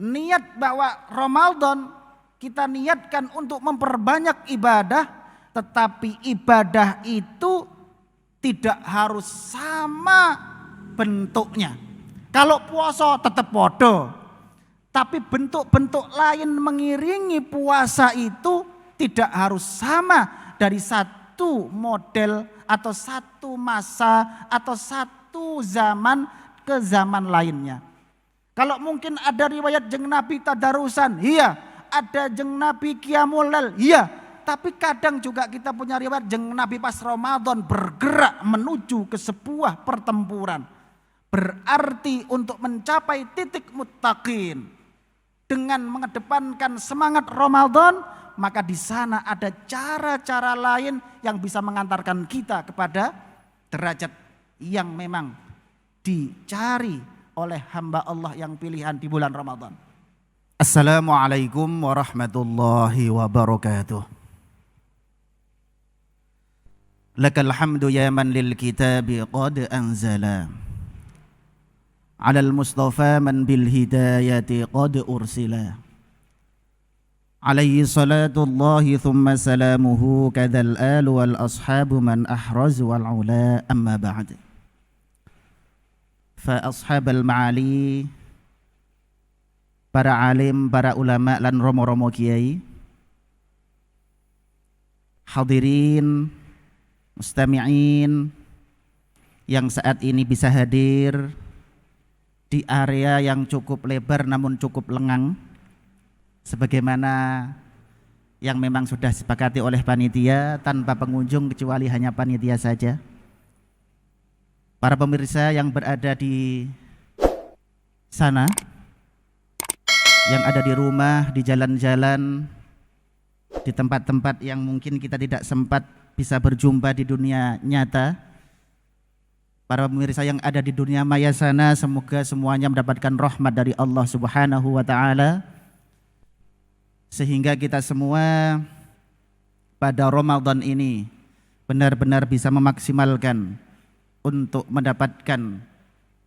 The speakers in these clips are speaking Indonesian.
niat bahwa Ramadan kita niatkan untuk memperbanyak ibadah, tetapi ibadah itu tidak harus sama bentuknya. Kalau puasa tetap podo, tapi bentuk-bentuk lain mengiringi puasa itu tidak harus sama dari satu model atau satu masa atau satu zaman ke zaman lainnya. Kalau mungkin ada riwayat jeng Nabi tadarusan, iya. Ada jeng Nabi qiyamul lail, iya. Tapi kadang juga kita punya riwayat jeng Nabi pas Ramadan bergerak menuju ke sebuah pertempuran. Berarti untuk mencapai titik muttaqin dengan mengedepankan semangat Ramadan, maka di sana ada cara-cara lain yang bisa mengantarkan kita kepada derajat yang memang dicari oleh hamba Allah yang pilihan di bulan Ramadan. Assalamualaikum warahmatullahi wabarakatuh. Lakal hamdu ya man lil kitabi qad anzala alal mustafa man bil hidayati qad ursila. Alaihi salatullahi thumma salamuhu kadal al wal ashabu man ahraz wal ula amma ba'd. Fa ashabal ma'ali, para alim, para ulama lan romo-romo kiai, hadirin, mustami'in yang saat ini bisa hadir di area yang cukup lebar namun cukup lengang, sebagaimana yang memang sudah disepakati oleh panitia tanpa pengunjung kecuali hanya panitia saja. Para pemirsa yang berada di sana, yang ada di rumah, di jalan-jalan, di tempat-tempat yang mungkin kita tidak sempat bisa berjumpa di dunia nyata. Para pemirsa yang ada di dunia maya sana, semoga semuanya mendapatkan rahmat dari Allah Subhanahu wa taala, sehingga kita semua pada Ramadan ini benar-benar bisa memaksimalkan untuk mendapatkan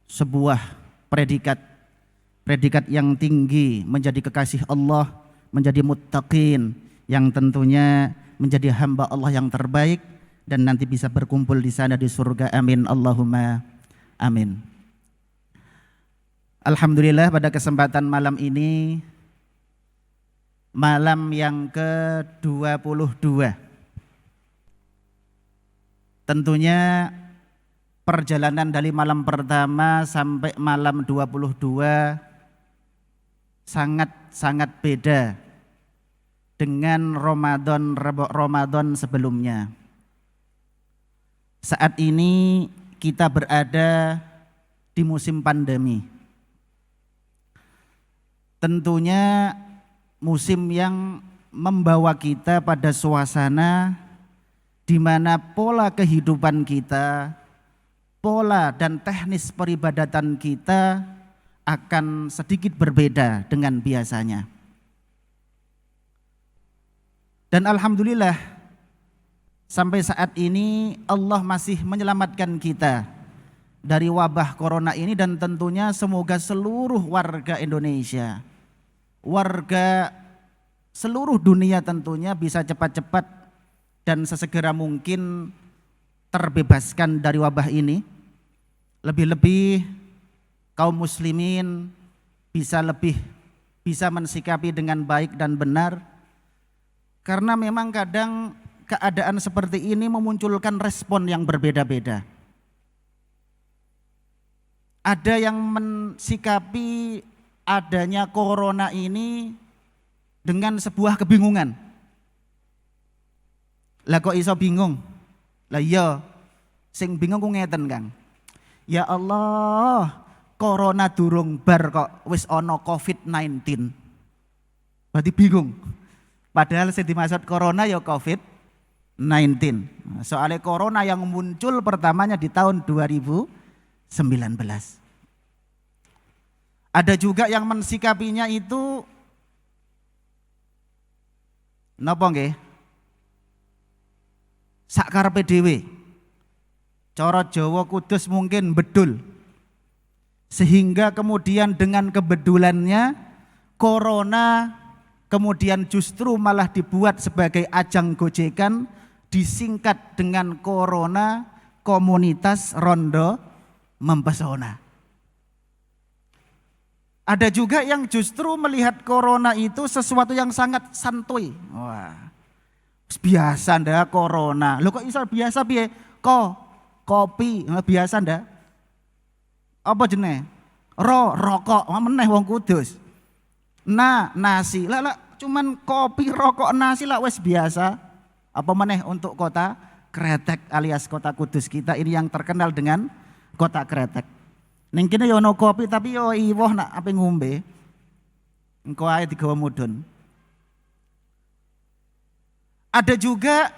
sebuah predikat yang tinggi, menjadi kekasih Allah, menjadi muttaqin, yang tentunya menjadi hamba Allah yang terbaik dan nanti bisa berkumpul di sana di surga. Amin Allahumma amin. Alhamdulillah, pada kesempatan malam ini, malam yang ke-22, tentunya perjalanan dari malam pertama sampai malam 22 sangat beda dengan Ramadan sebelumnya. Saat ini kita berada di musim pandemi. Tentunya musim yang membawa kita pada suasana di mana pola kehidupan kita, pola dan teknis peribadatan kita akan sedikit berbeda dengan biasanya. Dan alhamdulillah sampai saat ini Allah masih menyelamatkan kita dari wabah corona ini, dan tentunya semoga seluruh warga Indonesia, warga seluruh dunia tentunya bisa cepat-cepat dan sesegera mungkin terbebaskan dari wabah ini. Lebih-lebih kaum muslimin bisa mensikapi dengan baik dan benar, karena memang kadang keadaan seperti ini memunculkan respon yang berbeda-beda. Ada yang mensikapi adanya corona ini dengan sebuah kebingungan. Lah kok iso bingung? Lah iya, sing bingung ku ngeten, Kang. Ya Allah, corona durung bar kok wis ana COVID-19. Berarti bingung. Padahal sing dimaksud corona ya COVID-19. Soalnya corona yang muncul pertamanya di tahun 2019. Ada juga yang mensikapinya itu napa nggih? Sakarepe dhewe. Cara Jawa Kudus mungkin bedul. Sehingga kemudian dengan kebedulannya corona kemudian justru malah dibuat sebagai ajang gojekan, disingkat dengan corona, komunitas rondo mempesona. Ada juga yang justru melihat corona itu sesuatu yang sangat santuy. Wah, biasa ndak corona. Loh kok iso biasa piye? Kopi, biasa ndak? Apa jenenge? Rokok, meneh wong kudus. Nasi, lah cuman kopi, rokok, nasi lah wes biasa. Apa meneh untuk kota Kretek alias kota Kudus kita ini yang terkenal dengan kota Kretek. Ning kene yo ono kopi tapi yo iwoh nak ape ngombe. Engko ae digawa mudun. Ada juga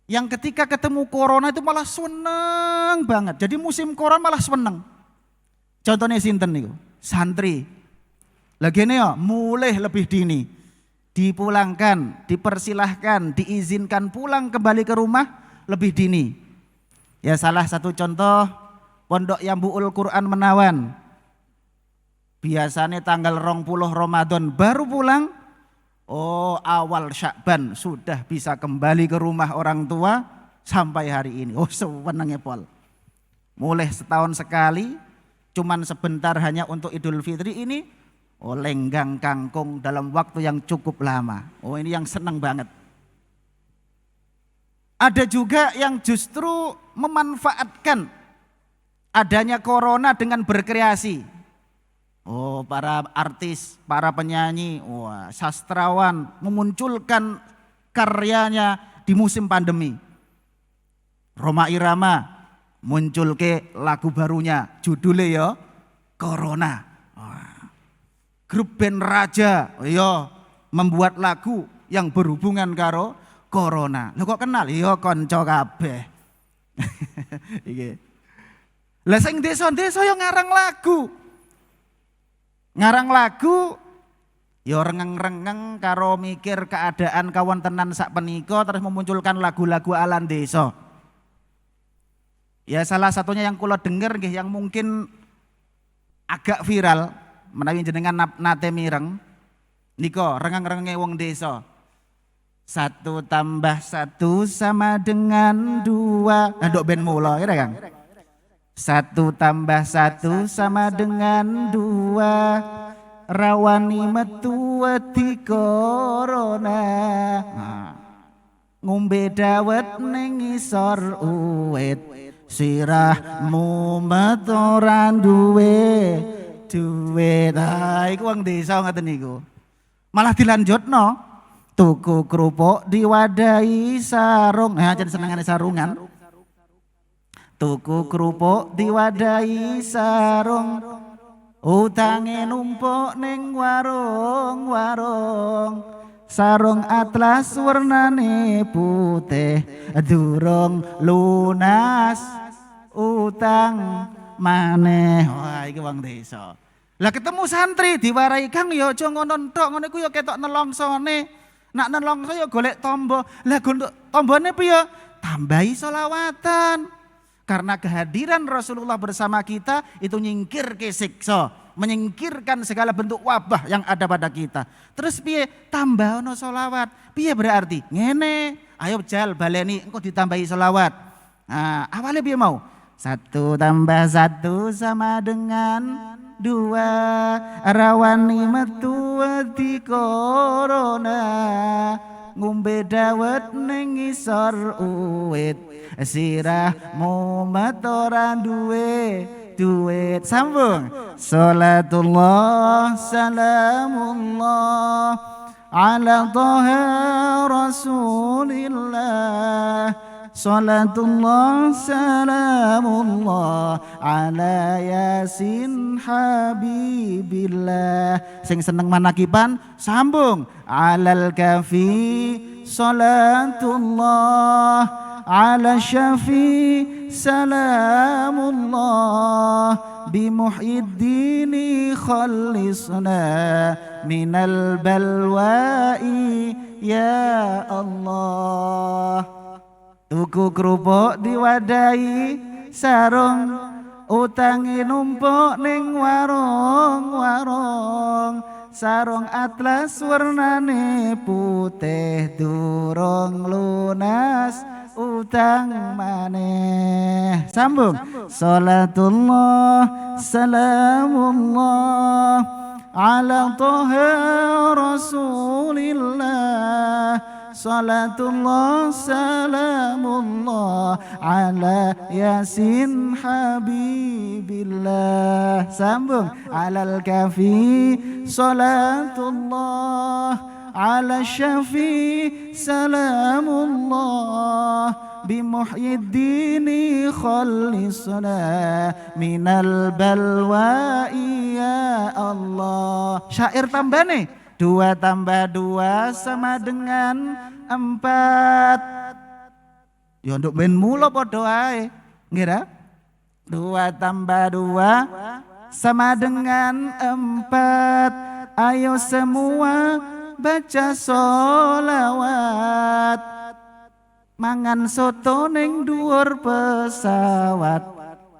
yang ketika ketemu corona itu malah seneng banget. Jadi musim corona malah seneng. Contohnya sinten niku? Santri. Lagi ini ya mulai lebih dini. Dipulangkan, dipersilahkan, diizinkan pulang kembali ke rumah lebih dini. Ya salah satu contoh Pondok Yambuul Quran Menawan. Biasanya tanggal 20 Ramadan baru pulang. Oh awal Syakban sudah bisa kembali ke rumah orang tua sampai hari ini. Oh sewenangnya Pol. Mulai setahun sekali. Cuman sebentar hanya untuk Idul Fitri ini, oh lenggang kangkung dalam waktu yang cukup lama. Oh ini yang senang banget. Ada juga yang justru memanfaatkan adanya corona dengan berkreasi. Oh para artis, para penyanyi, wah, sastrawan memunculkan karyanya di musim pandemi. Rhoma Irama muncul ke lagu barunya, judulnya ya Corona. Grup band Raja ya membuat lagu yang berhubungan karo Corona. Lho kok kenal? Ya kanca kabeh. Iki. Lah sing desa-desa ya ngarang lagu. Ngarang lagu ya rengeng-rengeng karo mikir keadaan kawontenan sak menika terus memunculkan lagu-lagu ala desa. Ya salah satunya yang kula denger nggih yang mungkin agak viral menawi jenengan nate mireng nika rengeng-rengenge wong desa. 1 tambah 1 sama dengan 2. Ndok ben mula ya Kang. 1 tambah 1 sama dengan 2. Rawani metu wedi corona. Ngombe dawet ning isor uwit. Sirahmu metoran duwe duit. Iku wong desa ngoten niku. Malah dilanjutno tuku kerupuk diwadahi sarung. Aja senengane sarungan. Tuku kerupuk diwadahi sarung. Utange numpuk ning warung-warung. Sarung atlas warnane putih, durung lunas utang maneh. Wah iki wong desa. Lah ketemu santri diwarai Kang ya aja ngono tok, ngono iku ya ketok nelongsone. Nak nelongso ya golek tombo. Lah tombone piye? Tambahi selawatan. Karena kehadiran Rasulullah bersama kita itu nyingkir ke siksa, menyingkirkan segala bentuk wabah yang ada pada kita. Terus piye? Tambah ono selawat. Piye berarti? Ngene, ayo jal baleni engko ditambahi selawat. Nah, awalnya piye mau? 1 tambah 1 sama dengan 2. Rawani metu wedi corona. Ngombe dawet ning isor uwit. Sirahmu metoran duwe duit. Sambung. Salatullah salamullah ala toha rasulillah. Salatullah salamullah ala yasin habibillah. Sing seneng manakiban sambung. Alal kafi salatullah ala syafi salamullah bimuhyiddini khalisna minal balwa'i ya Allah. Tuku kerupuk diwadahi sarung. utange numpuk ning warung-warung, sarung atlas warnane putih durung lunas utang maneh. Sambung. Salatullah salamullah ala toha rasulillah, salatullah salamullah ala yasin habibillah. Sambung. Alal kafi salatullah ala syafi salamullah bimuhyiddini khalisna minal balwa'i ya Allah. Syair tambane 2 tambah 2 sama dengan 4. Ya untuk ben mula padha ae. Nggih ta? 2 tambah 2 sama dengan 4. Ayo semua baca sholawat, mangan soto ning dhuwur pesawat.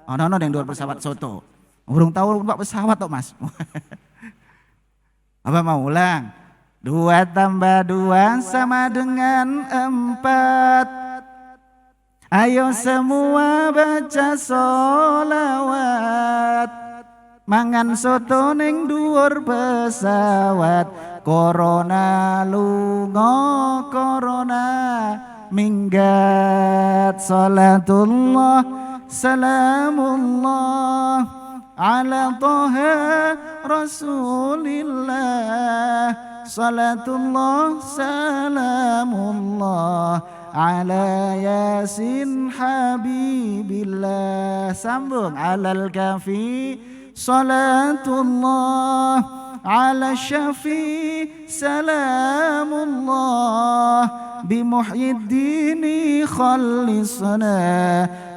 Ono ning dhuwur pesawat soto. Urung tahu numpak pesawat tok Mas. Apa mau ulang? 2 tambah 2 sama dengan 4. Ayo semua baca sholawat, mangan soto ning dhuwur pesawat. Corona lunga corona minggat, salatullah salamullah ala toha rasulillah, salatullah salamullah ala yasin habibillah. Sambung. Alal kafi salatullah ala syafi salamullah bimuhyiddini khalisna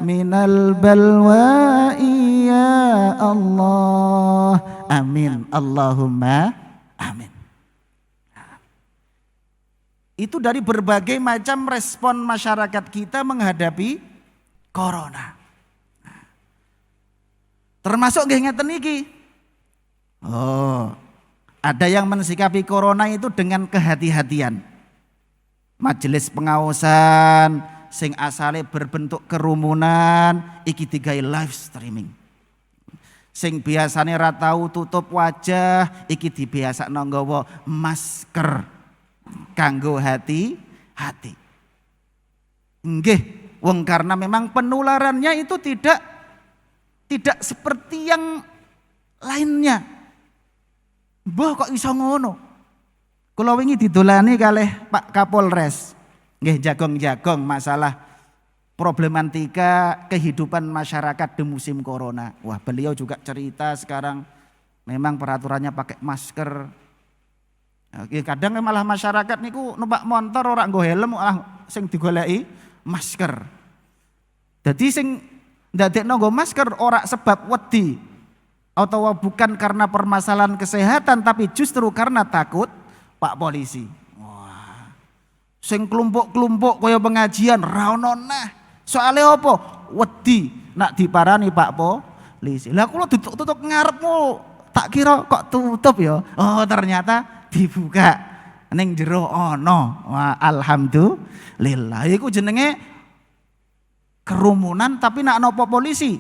minal balwa'i ya Allah. Amin. Allahumma amin. Itu dari berbagai macam respon masyarakat kita menghadapi corona. Termasuk nggih ngeten iki. Oh, ada yang mensikapi corona itu dengan kehati-hatian. Majelis pengawasan sing asale berbentuk kerumunan iki digawe live streaming. Sing biasane ra tau tutup wajah iki dibiasakno nggawa masker kanggo hati-hati. Nggih, wong karena memang penularannya itu tidak seperti yang lainnya. Mbah kok iso ngono? Kula wingi didolani kalih Pak Kapolres. Nggih jagong-jagong masalah problematika kehidupan masyarakat di musim corona. Wah, beliau juga cerita sekarang memang peraturannya pakai masker. Kadang malah masyarakat niku numpak motor ora nggo helm, malah sing digoleki masker. Jadi sing ndadekno nggo masker ora sebab wedi atau bukan karena permasalahan kesehatan, tapi justru karena takut Pak Polisi. Wah, sing kelompok-kelompok kaya pengajian ra ono neh. Soale apa? Wedi nak diparani Pak Polisi. Lah kula tutup ngarepmu, tak kira kok tutup ya. Oh, ternyata dibuka ning jero ono. Wah, alhamdulillah. Iku jenenge kerumunan tapi nak nopo polisi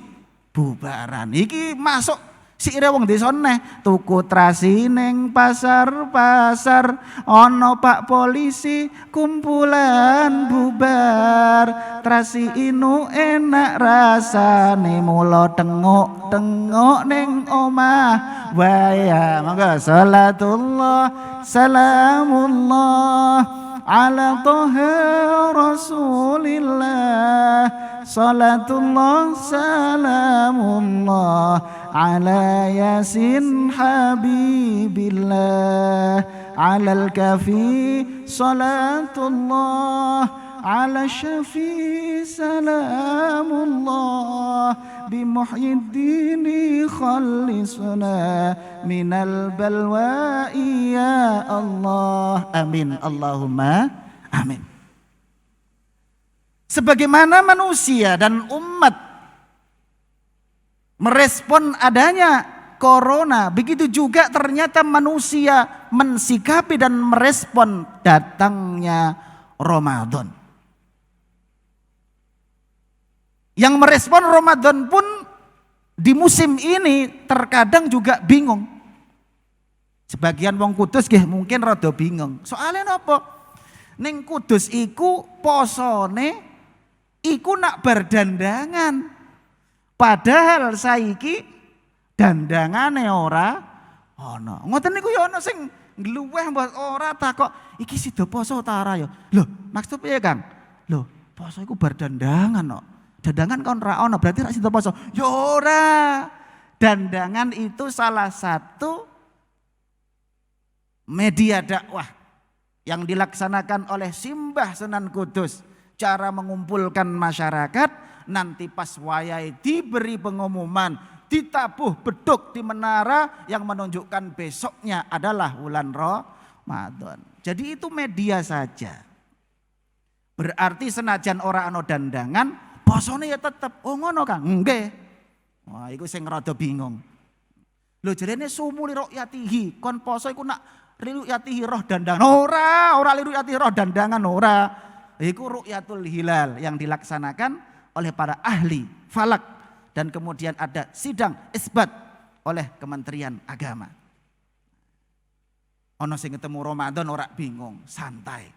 bubaran. Iki masuk sire wong desa neh tuku trasi ning pasar-pasar, ono Pak Polisi kumpulan bubar. Trasi inu enak rasane mula tengok-tengok ning omah. Waya monggo salatullah salamullah ala toha rasulillah, salatullah salamullah ala yasin habibillah, alal kafi salatullah ala syafi salamullah bimuhyiddini khalisna minal balwa'i ya Allah. Amin. Allahumma amin. Sebagaimana manusia dan umat, merespon adanya corona. Begitu juga ternyata manusia mensikapi dan merespon datangnya Ramadan. Yang merespon Ramadan pun di musim ini terkadang juga bingung. Sebagian wong Kudus mungkin rada bingung. Soalnya napa? Ning Kudus iku posone iku nak berdandangan. Padahal saiki dandangane ora ana. Ngoten niku ya ana sing ngluweh mbok ora takok iki sida poso ta ora ya. Lho, maksud piye Kang? Lho, poso iku berdandangan kok. Dandangan kon ra ana berarti ra sida poso. Ya ora. Dandangan itu salah satu media dakwah yang dilaksanakan oleh Simbah Sunan Kudus. Cara mengumpulkan masyarakat, nanti pas wayai diberi pengumuman, ditabuh beduk di menara yang menunjukkan besoknya adalah bulan Ramadan. Jadi itu media saja. Berarti senajan ora ana dandangan, posone ya tetep. Oh ngono Kang? Nggih. Wah, iku sing rada bingung. Lho jarene sumu li ru'yatihi, kon poso iku nak ru'yatihi roh dandangan. Ora li ru'yatihi roh dandangan ora. Iku ru'yatul hilal yang dilaksanakan oleh para ahli falak dan kemudian ada sidang isbat oleh Kementerian Agama. Ono sing ketemu Ramadan ora bingung, santai.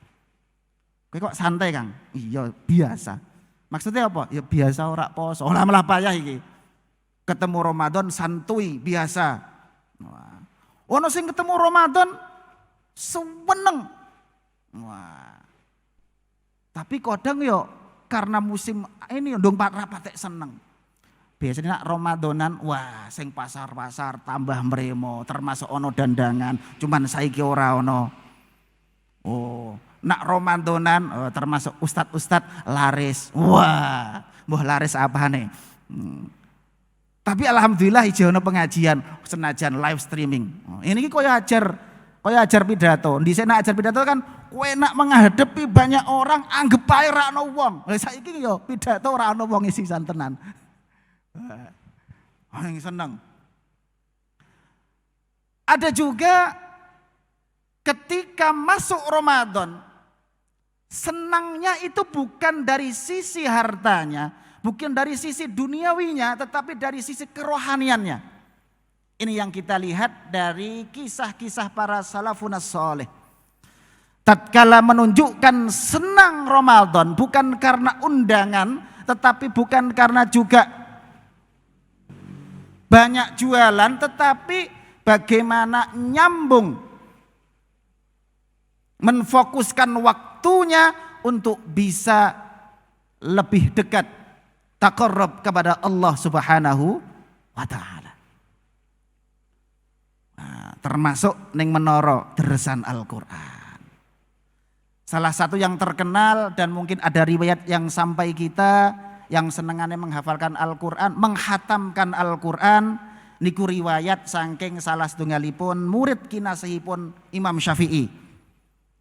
Kowe kok santai Kang? Iya, biasa. Maksudnya apa? Ya biasa ora poso. Ora malah payah iki. Ketemu Ramadan santuy, biasa. Wah. Ono sing ketemu Ramadan seneng. Wah. Tapi kadang yo karena musim ini ndung patek seneng. Biasanya nak Ramadanan, wah sing pasar-pasar tambah mremo, termasuk ono dandangan, cuman saiki ora ono. Oh, nak Ramadanan termasuk ustad-ustad laris. Wah, mbah laris apane? Tapi alhamdulillah ijo ono pengajian senajan live streaming. Ini koyo ajar pidato. Dhisik nak ajar pidato kan kowe nak menghadapi banyak orang anggap ae ra ono wong. Lah saiki yo pidato ora ono wong isi santenan. Yang senang. Ada juga ketika masuk Ramadan, senangnya itu bukan dari sisi hartanya, bukan dari sisi duniawinya, tetapi dari sisi kerohaniannya. Ini yang kita lihat dari kisah-kisah para salafun saleh. Tatkala menunjukkan senang Ramadan bukan karena undangan, tetapi bukan karena juga banyak jualan, tetapi bagaimana nyambung menfokuskan waktunya untuk bisa lebih dekat taqarrub kepada Allah Subhanahu wa taala. Nah, termasuk ning menara deresan Al-Qur'an. Salah satu yang terkenal dan mungkin ada riwayat yang sampai kita yang senengannya menghafalkan Al-Qur'an, menghatamkan Al-Qur'an niku riwayat saking salah setunggalipun murid kinasihipun Imam Syafi'i.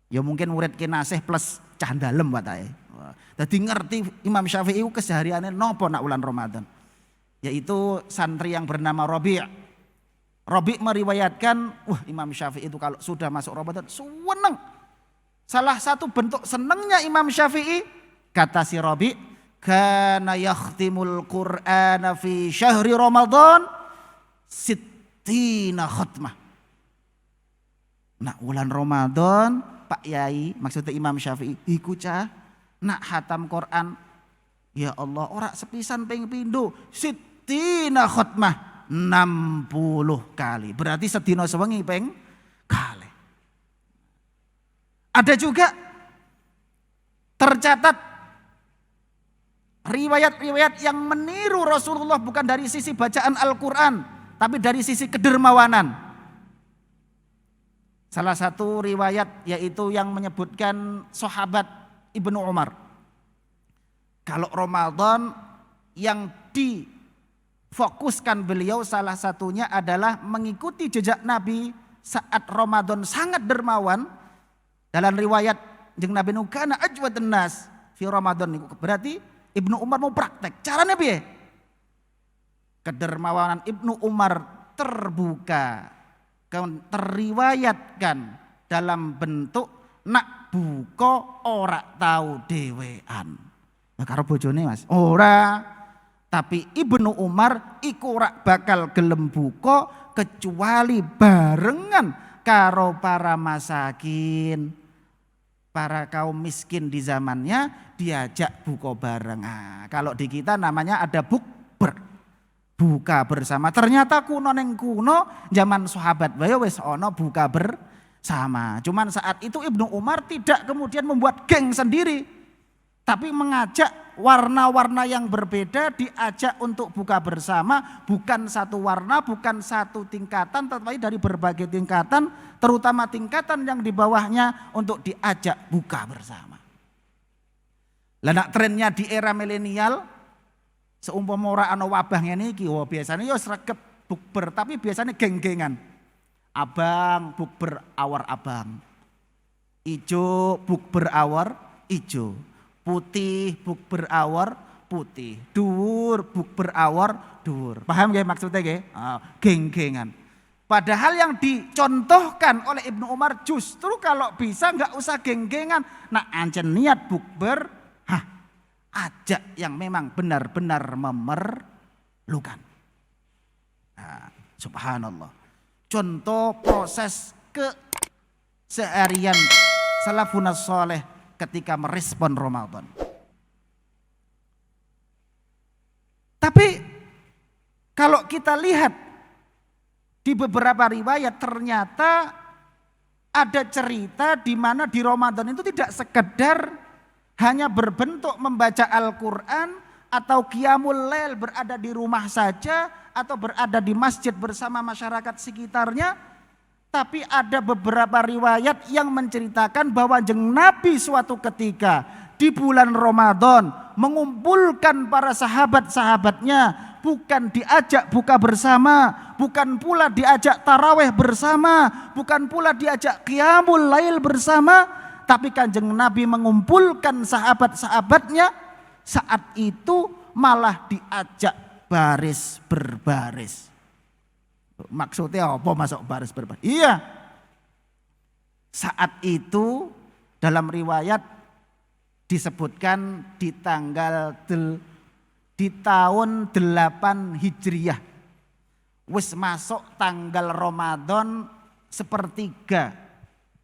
Ya mungkin murid kinasih plus cah dalem watahe. Dadi ngerti Imam Syafi'i kesehariannya nopo nak bulan Ramadan. Yaitu santri yang bernama Rabi'. Rabi' meriwayatkan, Imam Syafi'i itu kalau sudah masuk Ramadan seneng. Salah satu bentuk senengnya Imam Syafi'i, kata si Rabi', kana yakhtimul Qur'ana fi syahri Ramadan sittina khatmah. Nah bulan Ramadan Pak Yai, maksudnya Imam Syafi'i, iku cah nak hatam Quran, ya Allah ora sepisan ping pindho sittina khatmah 60 kali. Berarti sedina sewengi ping kali. Ada juga tercatat riwayat-riwayat yang meniru Rasulullah bukan dari sisi bacaan Al-Quran, tapi dari sisi kedermawanan. Salah satu riwayat yaitu yang menyebutkan sahabat Ibnu Umar. Kalau Ramadan yang difokuskan beliau salah satunya adalah mengikuti jejak Nabi saat Ramadan sangat dermawan. Dalam riwayat jeung Nabi nu kana ajwadun nas fi Ramadan niku berarti Ibnu Umar mau praktek. Caranya piye? Kedermawanan Ibnu Umar terbuka, terriwayatkan dalam bentuk nak buka ora tahu dhewean. Nah, karo bojone Mas, ora. Tapi Ibnu Umar iku ora bakal gelem buka kecuali barengan karo para masakin, para kaum miskin di zamannya diajak buka bareng. Nah, kalau di kita namanya ada bukber, buka bersama. Ternyata kuno neng kuno zaman sahabat bae wis ana buka bersama. Cuman saat itu Ibnu Umar tidak kemudian membuat geng sendiri, tapi mengajak warna-warna yang berbeda diajak untuk buka bersama, bukan satu warna, bukan satu tingkatan, tetapi dari berbagai tingkatan, terutama tingkatan yang di bawahnya untuk diajak buka bersama. Lah nak trennya di era milenial, seumpama ora ana wabah ngene iki, biasanya ya sregep bukber, tapi biasanya geng-gengan. Abang bukber awar abang. Ijo bukber awar ijo. Putih bukber awar putih. Dhuwur bukber awar dhuwur. Paham nggih maksudnya nggih? Geng-gengan. Padahal yang dicontohkan oleh Ibnu Umar justru kalau bisa enggak usah geng-gengan. Nah, ancen niat bukber, ajak yang memang benar-benar memerlukan. Nah, subhanallah. Contoh proses keseharian salafun saleh ketika merespon Ramadan. Tapi kalau kita lihat di beberapa riwayat ternyata ada cerita di mana di Ramadan itu tidak sekedar hanya berbentuk membaca Al-Quran atau qiyamul lail berada di rumah saja atau berada di masjid bersama masyarakat sekitarnya, tapi ada beberapa riwayat yang menceritakan bahwa Nabi suatu ketika di bulan Ramadan mengumpulkan para sahabat-sahabatnya, bukan diajak buka bersama, bukan pula diajak taraweh bersama, bukan pula diajak qiyamul lail bersama, tapi Kanjeng Nabi mengumpulkan sahabat-sahabatnya saat itu malah diajak baris berbaris. Maksudnya apa masuk baris berbaris? Iya. Saat itu dalam riwayat disebutkan di tahun 8 Hijriyah. Wis masuk tanggal Ramadan sepertiga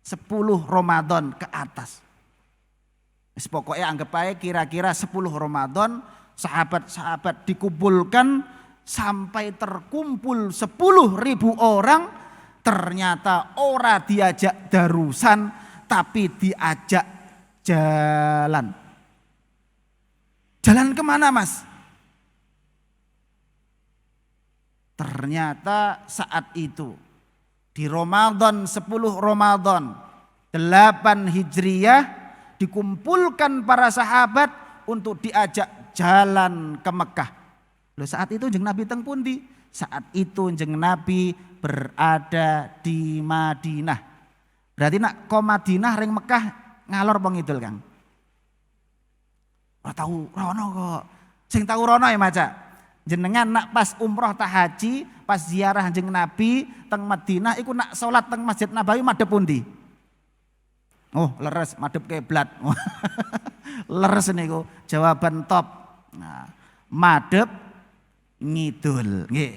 10 Ramadan ke atas. Pokoknya anggap aja kira-kira 10 Ramadan sahabat-sahabat dikumpulkan sampai terkumpul 10.000 orang, ternyata ora diajak darusan tapi diajak jalan. Jalan kemana Mas? Ternyata saat itu di Ramadan 10 Ramadan 8 Hijriyah dikumpulkan para sahabat untuk diajak jalan ke Mekah. Loh, saat itu Kanjeng Nabi teng pundi? Saat itu Kanjeng Nabi berada di Madinah. Berarti nak ke Madinah ring Mekah ngalor pengidul Kang. Ora tahu rono kok. Sing tahu rono ya maca. Jenengan nak pas umroh tak haji, pas ziarah Kanjeng Nabi teng Madinah iku nak salat teng Masjid Nabawi madhep pundi? Oh, leres madhep kiblat. Leres niku jawaban top. Nah, madhep ngidul nggih.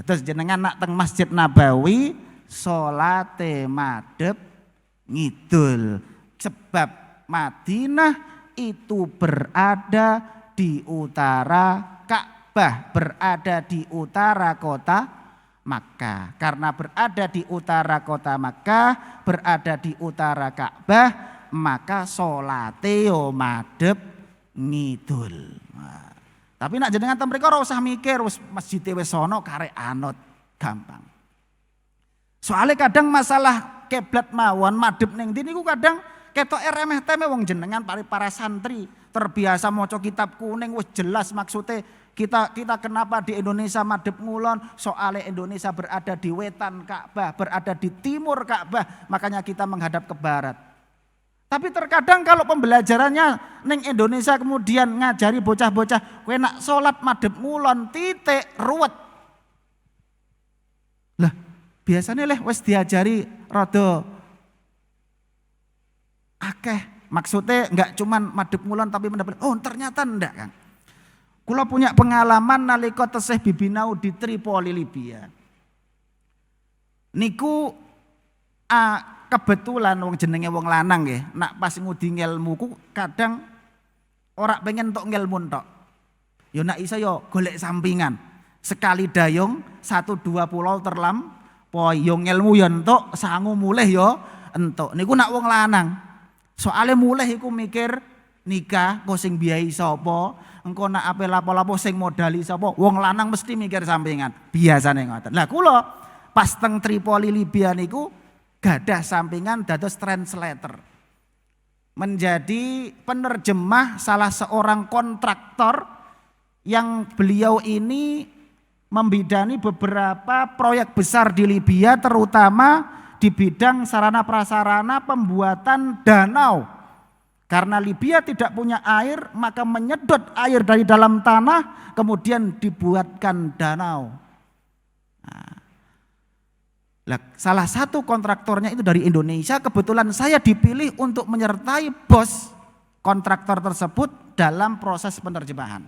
Terus jenengan nak teng Masjid Nabawi salate madhep ngidul. Sebab Madinah itu berada di utara Ka'bah, berada di utara kota Makkah. Karena berada di utara kota Makkah, berada di utara Ka'bah, maka salate yo madhep ngidul. Nah, tapi nak jenengan ten mriko ora usah mikir wis masjid wis ana karek anut, gampang. Soalnya kadang masalah kiblat mawon madhep ning ndi niku kadang ketoke remeh temeh wong jenengan para santri terbiasa maca kitab kuning wis jelas maksudnya kita kenapa di Indonesia madhep ngulon, soalnya Indonesia berada di wetan Ka'bah, berada di timur Ka'bah, makanya kita menghadap ke barat. Tapi terkadang kalau pembelajarannya ning Indonesia kemudian ngajari bocah-bocah kowe nak salat madhep ngulon titik ruwet. Lah, biasanya wis diajari rada akeh. Maksudnya enggak cuman madhep ngulon tapi mendapat. Oh, ternyata enggak, Kang. Kula punya pengalaman nalika tesih bibinau di Tripoli, Libya. Niku kebetulan wong jenenge wong lanang nggih, nak pas ngudi ngelmuku kadang ora pengen tok ngelmu tok. Ya nak iso ya golek sampingan. Sekali dayung 1-2 pulau terlampaui yo ngelmu ya entuk, sangu mulih ya entuk. Niku nak wong lanang. Soale mulih iku mikir nikah kok sing biayai sapa, engko nak ape lapo-lapo sing modali sapa. Wong lanang mesti mikir sampingan. Biasane ngoten. Lah kula pas teng Tripoli Libya niku gadah sampingan dados translator. Menjadi penerjemah salah seorang kontraktor yang beliau ini membidani beberapa proyek besar di Libya terutama di bidang sarana prasarana pembuatan danau. Karena Libya tidak punya air maka menyedot air dari dalam tanah kemudian dibuatkan danau. Nah, salah satu kontraktornya itu dari Indonesia, kebetulan saya dipilih untuk menyertai bos kontraktor tersebut dalam proses penerjemahan.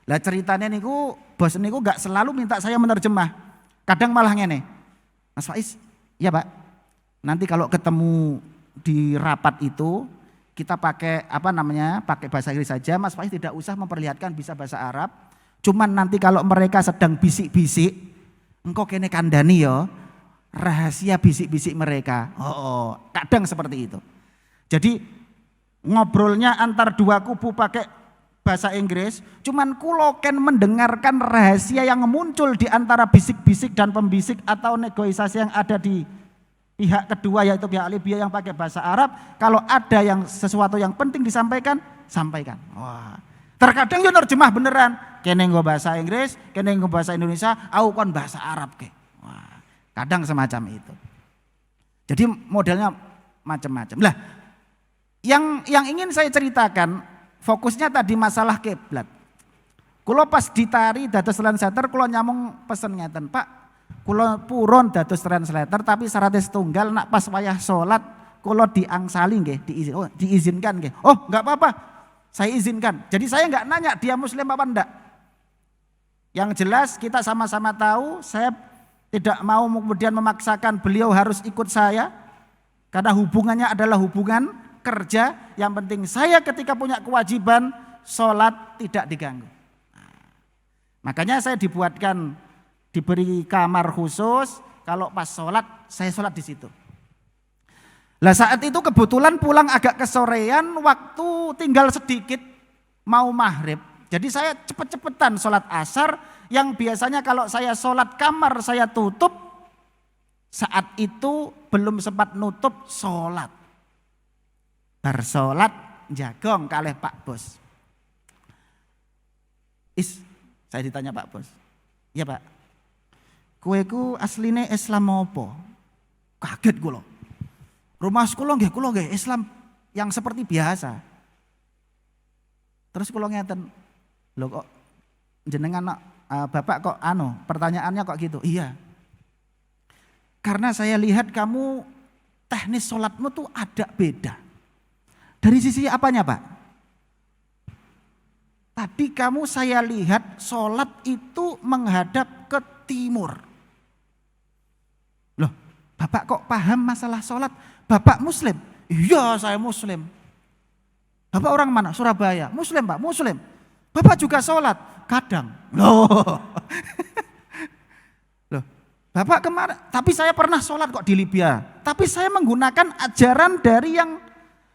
Lah ceritanya niku bos niku gak selalu minta saya menerjemah. Kadang malah ngene. Mas Faiz, ya Pak. Nanti kalau ketemu di rapat itu kita pakai pakai bahasa Inggris saja. Mas Faiz tidak usah memperlihatkan bisa bahasa Arab. Cuman nanti kalau mereka sedang bisik-bisik, engkau kene kandani ya rahasia bisik-bisik mereka. Kadang seperti itu. Jadi ngobrolnya antar dua kubu pakai bahasa Inggris, cuman kulo ken mendengarkan rahasia yang muncul di antara bisik-bisik dan pembisik atau negosiasi yang ada di pihak kedua yaitu pihak Libya yang pakai bahasa Arab. Kalau ada yang sesuatu yang penting disampaikan, sampaikan. Wah, terkadang yo nerjemah beneran. Kene nggo bahasa Inggris, kene nggo bahasa Indonesia, aku kon bahasa Arab ke. Wah, kadang semacam itu. Jadi modelnya macam-macam. Lah, yang ingin saya ceritakan fokusnya tadi masalah kiblat. Kulo pas ditari dados translator, kulo nyamung pesen ngeten, Pak. Kulo purun dados translator tapi syaratnya setunggal nak pas wayah salat kulo diangsali nggih, diizinkan nggih. Oh, enggak apa-apa. Saya izinkan. Jadi saya enggak nanya dia muslim apa enggak. Yang jelas kita sama-sama tahu saya tidak mau kemudian memaksakan beliau harus ikut saya. Karena hubungannya adalah hubungan kerja. Yang penting saya ketika punya kewajiban sholat tidak diganggu. Makanya saya diberi kamar khusus. Kalau pas sholat saya sholat di situ. Lah saat itu kebetulan pulang agak kesorean waktu tinggal sedikit mau maghrib. Jadi saya cepet-cepetan sholat asar yang biasanya kalau saya sholat kamar saya tutup, saat itu belum sempat nutup sholat. Bar sholat jagong kalih Pak Bos. Saya ditanya Pak Bos, ya Pak, kueku asline Islam apa? Kaget kulo. Rumah kulo nggih Islam yang seperti biasa. Terus kulo ngeten, lho kok jenengan Bapak kok pertanyaannya kok gitu? Iya. Karena saya lihat kamu teknis sholatmu tuh ada beda. Dari sisi apanya Pak? Tadi kamu saya lihat sholat itu menghadap ke timur. Loh, Bapak kok paham masalah sholat? Bapak muslim? Iya saya muslim. Bapak orang mana? Surabaya. Muslim Pak, muslim. Bapak juga sholat? Kadang. Loh. Bapak kemarin, tapi saya pernah sholat kok di Libya. Tapi saya menggunakan ajaran dari yang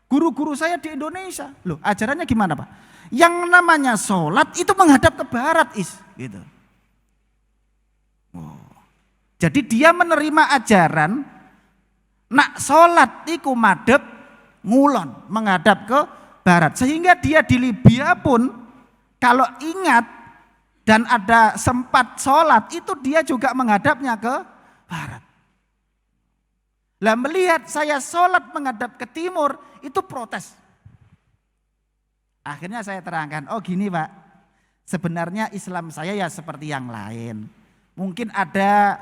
guru-guru saya di Indonesia. Loh, ajarannya gimana Pak? Yang namanya sholat itu menghadap ke barat gitu. Oh. Jadi dia menerima ajaran, nak sholat iku madhep ngulon, menghadap ke barat. Sehingga dia di Libya pun kalau ingat dan ada sempat sholat itu dia juga menghadapnya ke barat. Lah melihat saya sholat menghadap ke timur, itu protes. Akhirnya saya terangkan, oh gini Pak, sebenarnya Islam saya ya seperti yang lain. Mungkin ada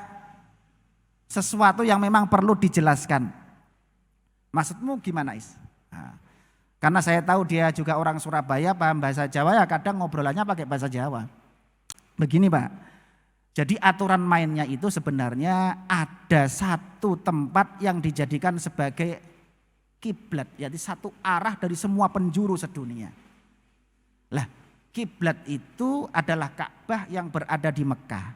sesuatu yang memang perlu dijelaskan. Maksudmu gimana Is? Nah, karena saya tahu dia juga orang Surabaya, paham bahasa Jawa, ya kadang ngobrolannya pakai bahasa Jawa. Begini Pak, jadi aturan mainnya itu sebenarnya ada satu tempat yang dijadikan sebagai kiblat, yaitu satu arah dari semua penjuru sedunia. Lah, kiblat itu adalah Ka'bah yang berada di Mekah.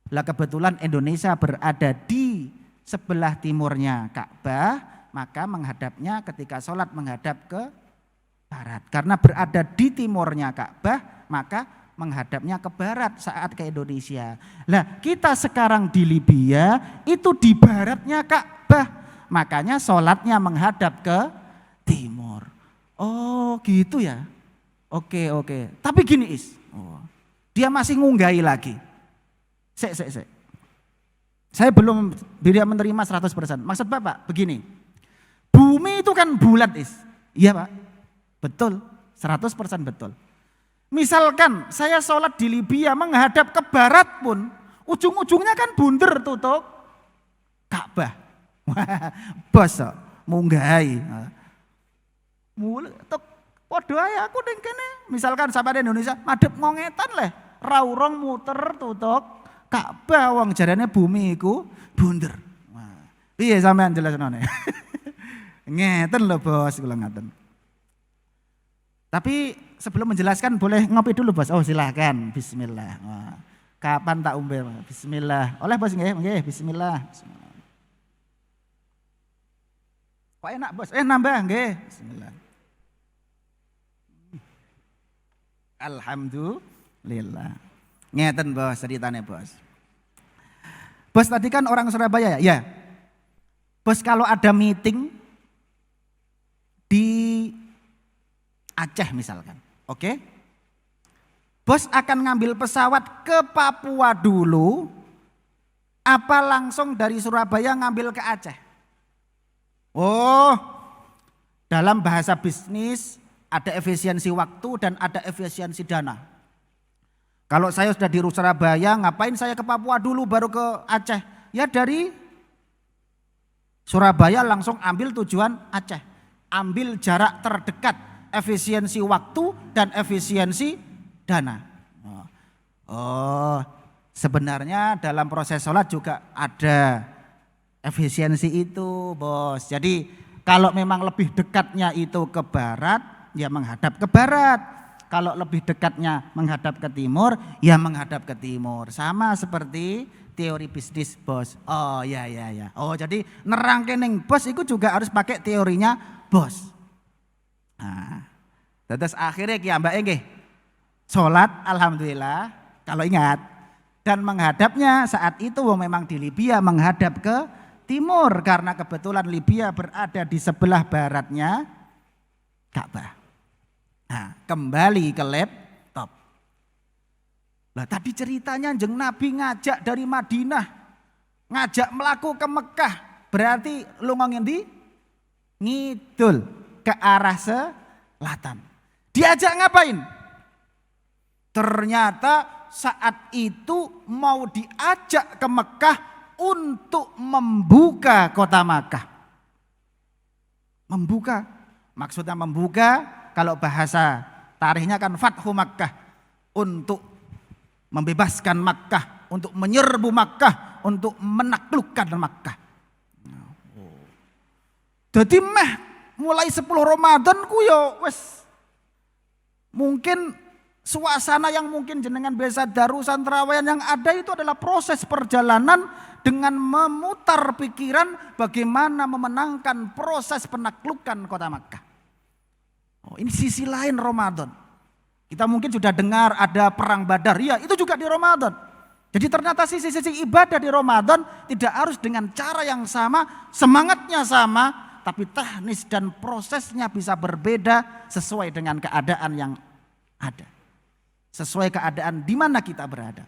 Lah kebetulan Indonesia berada di sebelah timurnya Ka'bah, maka menghadapnya ketika sholat menghadap ke barat. Karena berada di timurnya Ka'bah, maka menghadapnya ke barat saat ke Indonesia. Lah kita sekarang di Libya itu di baratnya Ka'bah, makanya sholatnya menghadap ke timur. Oh gitu ya. Oke. Tapi gini Is, dia masih ngunggahi lagi. Sek. Saya belum bisa menerima 100%. Maksud Bapak begini, bumi itu kan bulat Is. Iya Pak, betul, 100% betul. Misalkan saya sholat di Libya menghadap ke barat pun, ujung-ujungnya kan bunder tutup Ka'bah. Bos munggahi. Mulai tok podo ae aku ning kene. Misalkan sampai di Indonesia madhep ngongetan leh, raurong muter tutup Ka'bah, wong jarane bumi iku bunder. Wah, piye sampean jelasane? Ngeten lho Bos, kula ngaten. Tapi sebelum menjelaskan boleh ngopi dulu Bos. Oh silahkan, bismillah. Wah, kapan tak umbe? Bismillah. Oleh Bos nggih, bismillah. Kok enak Bos? Nambah nggih. Bismillah. Alhamdulillah. Ngeten Bos, ceritanya Bos. Bos tadi kan orang Surabaya ya? Bos kalau ada meeting di Aceh misalkan, oke? Bos akan ngambil pesawat ke Papua dulu, apa langsung dari Surabaya ngambil ke Aceh? Oh, dalam bahasa bisnis ada efisiensi waktu dan ada efisiensi dana. Kalau saya sudah di Surabaya, ngapain saya ke Papua dulu baru ke Aceh? Ya dari Surabaya langsung ambil tujuan Aceh. Ambil jarak terdekat, efisiensi waktu dan efisiensi dana. Oh, sebenarnya dalam proses sholat juga ada efisiensi itu Bos. Jadi kalau memang lebih dekatnya itu ke barat, ya menghadap ke barat. Kalau lebih dekatnya menghadap ke timur, ya menghadap ke timur. Sama seperti teori bisnis Bos. Oh ya. Oh jadi nerangke ning Bos itu juga harus pakai teorinya Bos. Nah, terus akhirnya ki ambake nggih. Salat alhamdulillah kalau ingat dan menghadapnya saat itu memang di Libya menghadap ke timur karena kebetulan Libya berada di sebelah baratnya Ka'bah. Nah, kembali ke laptop. Lah tadi ceritanya jeng Nabi ngajak dari Madinah, ngajak melaku ke Mekah, berarti lu ngendi? Ngidul ke arah selatan. Diajak ngapain? Ternyata saat itu mau diajak ke Mekah untuk membuka kota Makkah. Membuka, maksudnya membuka. Kalau bahasa tarikhnya kan Fathu Makkah, untuk membebaskan Makkah, untuk menyerbu Makkah, untuk menaklukkan Makkah. Jadi mulai 10 Ramadan ku yo wes mungkin suasana yang mungkin jenengan biasa darusan terawayan yang ada itu adalah proses perjalanan dengan memutar pikiran bagaimana memenangkan proses penaklukan kota Makkah. Oh, ini sisi lain Ramadan. Kita mungkin sudah dengar ada perang Badar, ya itu juga di Ramadan. Jadi ternyata sisi-sisi ibadah di Ramadan tidak harus dengan cara yang sama, semangatnya sama, tapi teknis dan prosesnya bisa berbeda sesuai dengan keadaan yang ada. Sesuai keadaan di mana kita berada.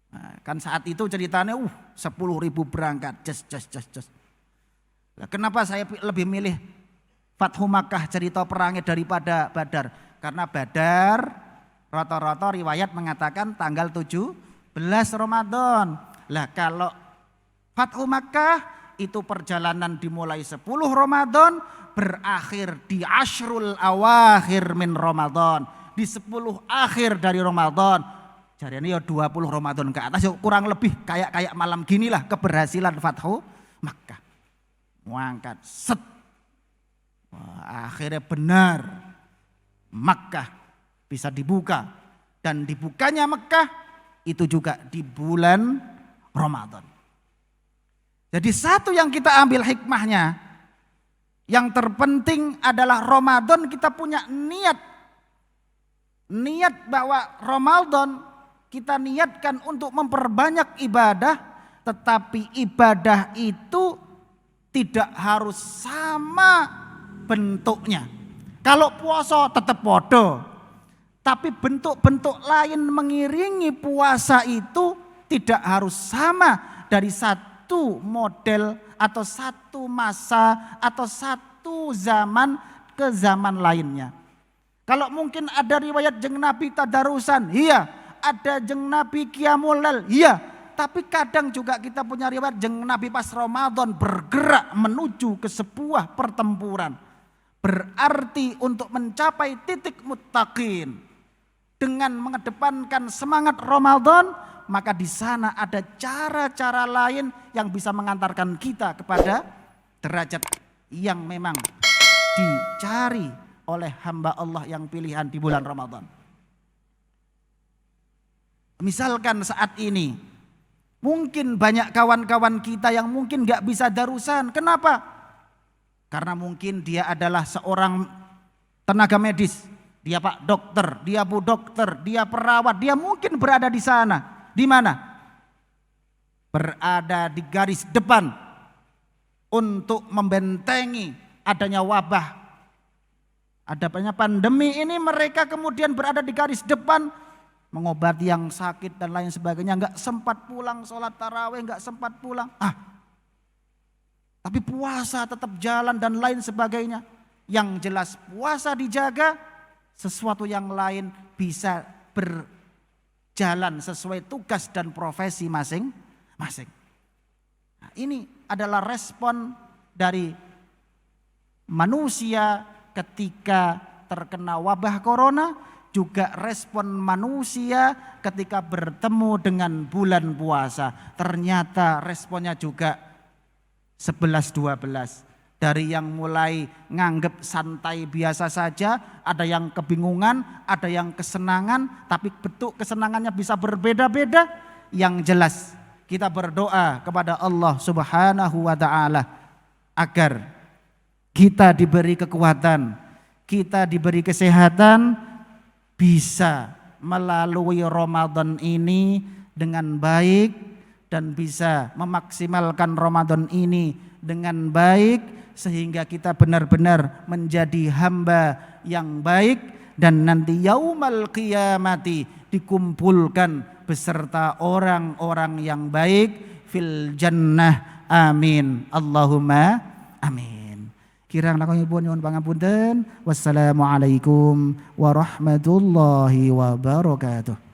Nah, kan saat itu ceritanya 10.000 berangkat. Jas. Nah, kenapa saya lebih milih Fathu Makkah cerita perangnya daripada Badar? Karena Badar rata-rata riwayat mengatakan tanggal 17 Ramadan. Lah kalau Fathu Makkah itu perjalanan dimulai 10 Ramadan, berakhir di Ashrul Awakhir min Ramadan, di 10 akhir dari Ramadan. Jadinya ya 20 Ramadan ke atas, kurang lebih kayak malam ginilah keberhasilan Fathu Makkah. Muangkat set. Wah, akhirnya benar Makkah bisa dibuka, dan dibukanya Makkah itu juga di bulan Ramadan. Jadi satu yang kita ambil hikmahnya, yang terpenting adalah Ramadan kita punya niat bahwa Ramadan kita niatkan untuk memperbanyak ibadah, tetapi ibadah itu tidak harus sama bentuknya. Kalau puasa tetap podo, tapi bentuk-bentuk lain mengiringi puasa itu tidak harus sama dari satu model atau satu masa atau satu zaman ke zaman lainnya. Kalau mungkin ada riwayat jeng Nabi tadarusan, iya. Ada jeng Nabi qiyamul lail, iya. Tapi kadang juga kita punya riwayat jeng Nabi pas Ramadan bergerak menuju ke sebuah pertempuran. Berarti untuk mencapai titik muttaqin dengan mengedepankan semangat Ramadan, maka di sana ada cara-cara lain yang bisa mengantarkan kita kepada derajat yang memang dicari oleh hamba Allah yang pilihan di bulan Ramadan. Misalkan saat ini mungkin banyak kawan-kawan kita yang mungkin gak bisa darusan. Kenapa? Karena mungkin dia adalah seorang tenaga medis. Dia Pak Dokter, dia Bu Dokter, dia perawat. Dia mungkin berada di sana. Di mana? Berada di garis depan untuk membentengi adanya wabah, adanya pandemi ini. Mereka kemudian berada di garis depan mengobati yang sakit dan lain sebagainya. Enggak sempat pulang sholat tarawih, enggak sempat pulang. Tapi puasa tetap jalan dan lain sebagainya. Yang jelas puasa dijaga, sesuatu yang lain bisa berjalan sesuai tugas dan profesi masing-masing. Nah, ini adalah respon dari manusia ketika terkena wabah corona, juga respon manusia ketika bertemu dengan bulan puasa. Ternyata responnya juga 11-12. Dari yang mulai nganggep santai biasa saja, ada yang kebingungan, ada yang kesenangan, tapi bentuk kesenangannya bisa berbeda-beda. Yang jelas kita berdoa kepada Allah Subhanahu wa taala agar kita diberi kekuatan, kita diberi kesehatan, bisa melalui Ramadan ini dengan baik dan bisa memaksimalkan Ramadan ini dengan baik, sehingga kita benar-benar menjadi hamba yang baik dan nanti yaumal qiyamati dikumpulkan beserta orang-orang yang baik fil jannah. Amin. Allahumma amin. Kirang langkungipun nyuwun pangapunten. Wassalamualaikum warahmatullahi wabarakatuh.